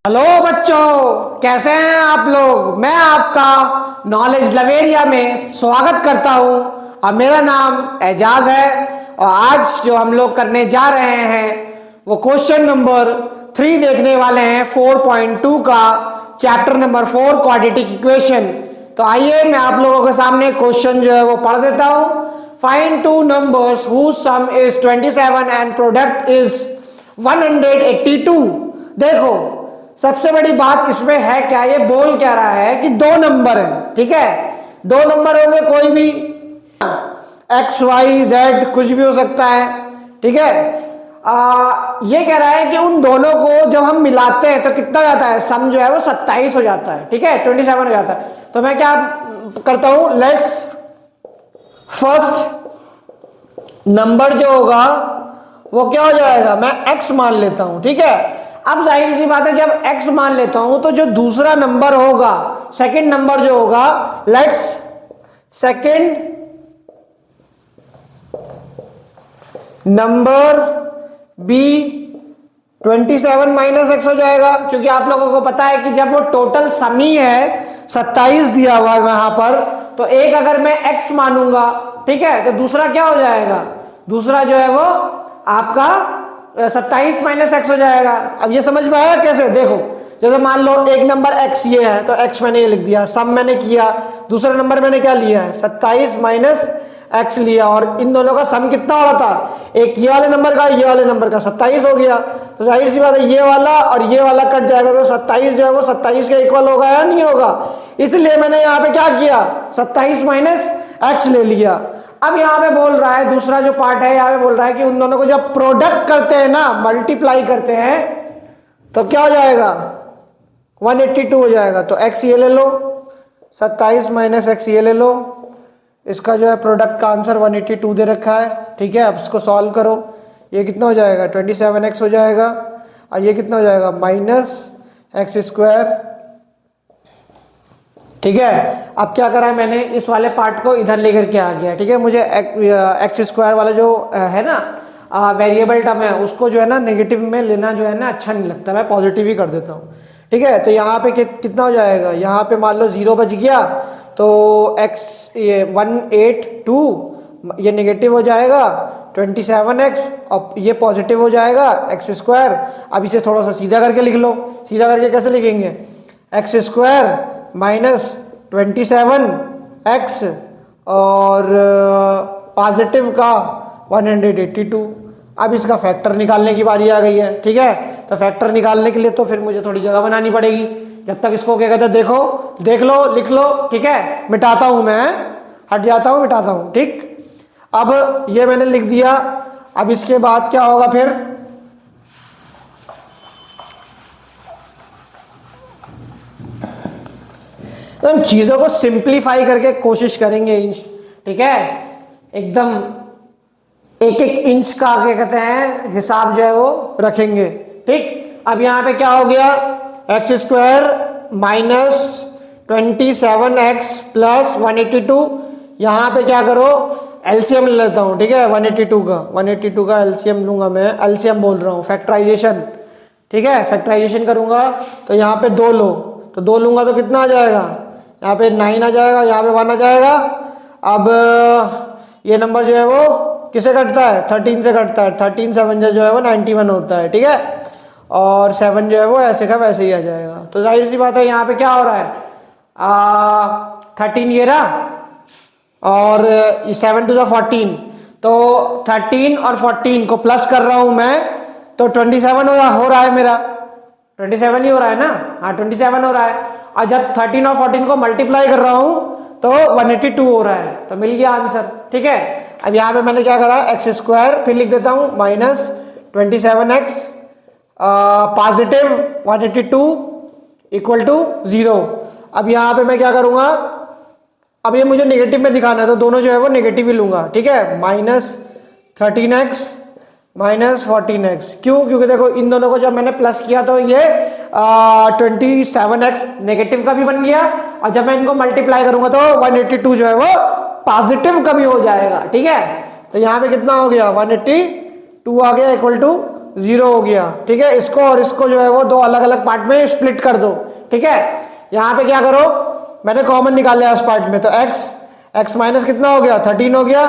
Hello बच्चों, कैसे हैं आप लोग। मैं आपका नॉलेज लवेरिया में स्वागत करता हूं और मेरा नाम एजाज है। और आज जो हम लोग करने जा रहे हैं वो क्वेश्चन नंबर 3 देखने वाले हैं 4.2 का, चैप्टर नंबर 4 क्वाड्रेटिक इक्वेशन। तो आइए मैं आप लोगों के सामने क्वेश्चन जो है वो पढ़ देता हूं। Find two numbers whose sum is 27 and product is 182। देखो, सबसे बड़ी बात इसमें है क्या, ये बोल क्या रहा है कि दो नंबर हैं, ठीक है। दो नंबर होंगे, कोई भी एक्स वाई जेड कुछ भी हो सकता है, ठीक है। ये कह रहा है कि उन दोनों को जब हम मिलाते हैं तो कितना हो जाता है, सम जो है वो 27 हो जाता है, ठीक है, 27 हो जाता है। तो मैं क्या करता हूं, लेट्स फर्स्ट नंबर जो होगा वो क्या हो जाएगा, मैं x मान लेता हूं, ठीक है। अब जाहिर सी बात है, जब x मान लेता हूं तो जो दूसरा नंबर होगा, सेकंड नंबर जो होगा, let's second number be 27 minus x हो जाएगा। क्योंकि आप लोगों को पता है कि जब वो टोटल सम ही है 27 दिया हुआ है वहां पर, तो एक अगर मैं x मानूंगा, ठीक है, तो दूसरा क्या हो जाएगा, दूसरा जो है वो आपका 27 माइनस एक्स हो जाएगा। अब ये समझ में आया कैसे, देखो जैसे मान लो एक नंबर x ये है तो x मैंने ये लिख दिया, सम मैंने किया, दूसरा नंबर मैंने क्या लिया है 27 माइनस एक्स लिया, और इन दोनों का सम कितना हो रहा था, एक ये वाले नंबर का ये वाले नंबर का 27 हो गया। तो जाहिर सी बात है ये वाला और ये वाला कट जाएगा, तो 27 जो है वो 27 के इक्वल होगा या नहीं होगा। इसलिए मैंने यहाँ पे क्या किया, 27 माइनस एक्स ले लिया। अब यहाँ पे बोल रहा है, दूसरा जो पार्ट है यहाँ पे बोल रहा है कि उन दोनों को जब प्रोडक्ट करते हैं ना, मल्टीप्लाई करते हैं, तो क्या हो जाएगा 182 हो जाएगा। तो x ये ले लो, 27 माइनस एक्स ये ले लो, इसका जो है प्रोडक्ट का आंसर 182 दे रखा है, ठीक है। अब इसको सॉल्व करो, ये कितना हो जाएगा 27x हो जाएगा, और ये कितना हो जाएगा माइनस एक्स स्क्वायर, ठीक है। अब क्या करा है मैंने, इस वाले पार्ट को इधर लेकर के आ गया, ठीक है। मुझे एक्स स्क्वायर वाला जो है ना वेरिएबल टर्म है, उसको जो है ना नेगेटिव में लेना जो है ना अच्छा नहीं लगता, मैं पॉजिटिव ही कर देता हूँ, ठीक है। तो यहाँ पे कितना हो जाएगा, यहाँ पे मान लो 0 बच गया, तो x ये 182 ये नेगेटिव हो जाएगा 27x, और ये पॉजिटिव हो जाएगा एक्स स्क्वायर। अब इसे थोड़ा सा सीधा करके लिख लो, सीधा करके कैसे लिखेंगे, एक्स स्क्वायर माइनस 27x और पॉजिटिव का 182। अब इसका फैक्टर निकालने की बारी आ गई है, ठीक है। तो फैक्टर निकालने के लिए तो फिर मुझे थोड़ी जगह बनानी पड़ेगी। जब तक इसको क्या कहते हैं, देखो देख लो लिख लो, ठीक है। मिटाता हूं मैं, हट जाता हूं, मिटाता हूं, ठीक। अब ये मैंने लिख दिया। अब इसके बाद क्या होगा फिर, तो हम चीजों को सिंप्लीफाई करके कोशिश करेंगे, इंच, ठीक है, एकदम एक एक इंच का क्या कहते हैं हिसाब जो है वो रखेंगे, ठीक। अब यहाँ पे क्या हो गया, x square minus 27x plus 182। यहाँ पे क्या करो, एलसीएम ले लेता हूँ, ठीक है, 182 का एलसीएम लूंगा मैं, एलसीएम बोल रहा हूँ, फैक्टराइजेशन, ठीक है। फैक्टराइजेशन करूंगा तो यहाँ पे 2 लो, तो 2 लूंगा तो कितना आ जाएगा, यहाँ पे 9 आ जाएगा, यहाँ पे 1 आ जाएगा। अब ये नंबर जो है वो किसे कटता है, 13 से कटता है, 13 7 जो है वो 91 होता है, ठीक है। और 7 जो है वो ऐसे का वैसे ही आ जाएगा। तो जाहिर सी बात है यहाँ पे क्या हो रहा है, 13 ये रहा और 7 टू 14, तो 13 और 14 को प्लस कर रहा हूं मैं, तो 27 हो रहा है मेरा, 27 ही हो रहा है ना, हाँ 27 हो रहा है। और जब 13 और 14 को मल्टीप्लाई कर रहा हूं तो 182 हो रहा है, तो मिल गया आंसर, ठीक है। अब यहाँ पे मैंने क्या करा, एक्स स्क्वायर फिर लिख देता हूं minus 27x positive 182 equal to 0। अब यहाँ पे मैं क्या करूंगा, अब ये मुझे नेगेटिव में दिखाना है तो दोनों जो है वो नेगेटिव ही लूंगा, ठीक है। माइनस 13x माइनस 14x, क्यों, क्योंकि देखो इन दोनों को जब मैंने प्लस किया तो ये 27x नेगेटिव का भी बन गया, और जब मैं इनको मल्टीप्लाई करूंगा तो 182 जो है वो पॉजिटिव का भी हो जाएगा, ठीक है। तो यहाँ पे कितना हो गया 182 आ गया इक्वल टू 0 हो गया। ठीक है, इसको और इसको जो है वो दो अलग अलग पार्ट में स्प्लिट कर दो। ठीक है, यहां पे क्या करो, मैंने कॉमन निकाल लिया उस पार्ट में, तो x माइनस कितना हो गया 13 हो गया।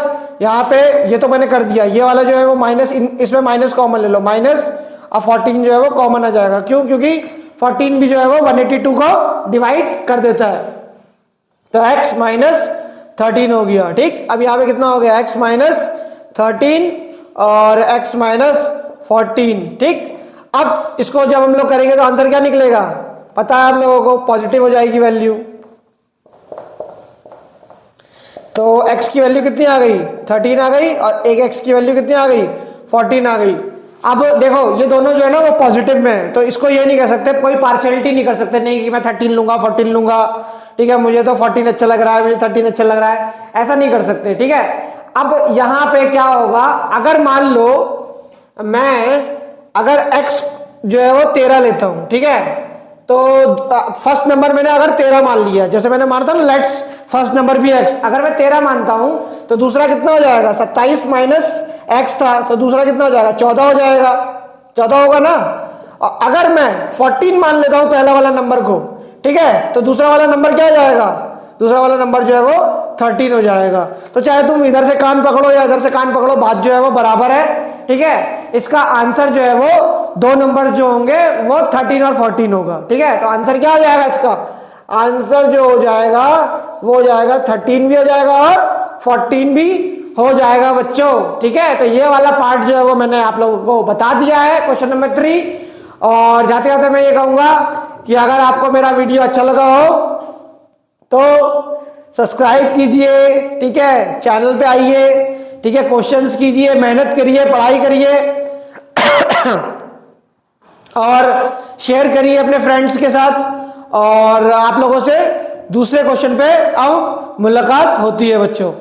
यहाँ पे ये तो मैंने कर दिया, ये वाला जो है वो माइनस, इसमें माइनस कॉमन ले लो, माइनस अब 14 जो है वो कॉमन आ जाएगा। क्यों? क्योंकि 14 भी जो है वो 182 को डिवाइड कर देता है। तो x माइनस 13 हो गया। ठीक, अब यहाँ पे कितना हो गया, x माइनस 13 और x माइनस 14। ठीक, अब इसको जब हम लोग करेंगे तो आंसर क्या निकलेगा पता है आप लोगों को, पॉजिटिव हो जाएगी वैल्यू। तो x की वैल्यू कितनी आ गई 13 आ गई, और एक x की वैल्यू कितनी आ गई 14 आ गई। अब देखो ये दोनों जो है ना वो पॉजिटिव में है, तो इसको ये नहीं कह सकते, कोई पार्शियलिटी नहीं कर सकते, नहीं कि मैं 13 लूंगा 14 लूंगा, ठीक है, मुझे तो 14 अच्छा लग रहा है, मुझे 13 अच्छा लग रहा है, ऐसा नहीं कर सकते। ठीक है, अब यहां पे क्या होगा, अगर मान लो मैं अगर x जो है वो 13 लेता हूं, ठीक है, तो फर्स्ट नंबर मैंने अगर 13 मान लिया, जैसे मैंने माना था ना लेट्स फर्स्ट नंबर भी x, अगर मैं 13 मानता हूं तो दूसरा कितना हो जाएगा 27 माइनस x था, तो दूसरा कितना हो जाएगा 14 हो जाएगा, 14 होगा ना। और अगर मैं 14 मान लेता हूं पहला वाला नंबर को, ठीक है, तो दूसरा वाला नंबर क्या हो जाएगा, दूसरा वाला नंबर जो है वो 13 हो जाएगा। तो चाहे तुम इधर से कान पकड़ो या इधर से कान पकड़ो, बात जो है वो बराबर है। ठीक है, इसका आंसर जो है वो दो नंबर जो होंगे वो 13 और 14 होगा। ठीक है, तो आंसर क्या हो जाएगा, इसका आंसर जो हो जाएगा वो हो जाएगा 13 भी हो जाएगा और 14 भी हो जाएगा बच्चों। ठीक है, तो ये वाला पार्ट जो है वो मैंने आप लोगों को बता दिया है क्वेश्चन नंबर 3। और जाते जाते मैं ये कहूंगा कि अगर आपको मेरा वीडियो अच्छा लगा हो तो सब्सक्राइब कीजिए, ठीक है, चैनल पे आइए, ठीक है, क्वेश्चंस कीजिए, मेहनत करिए, पढ़ाई करिए और शेयर करिए अपने फ्रेंड्स के साथ। और आप लोगों से दूसरे क्वेश्चन पे अब मुलाकात होती है बच्चों।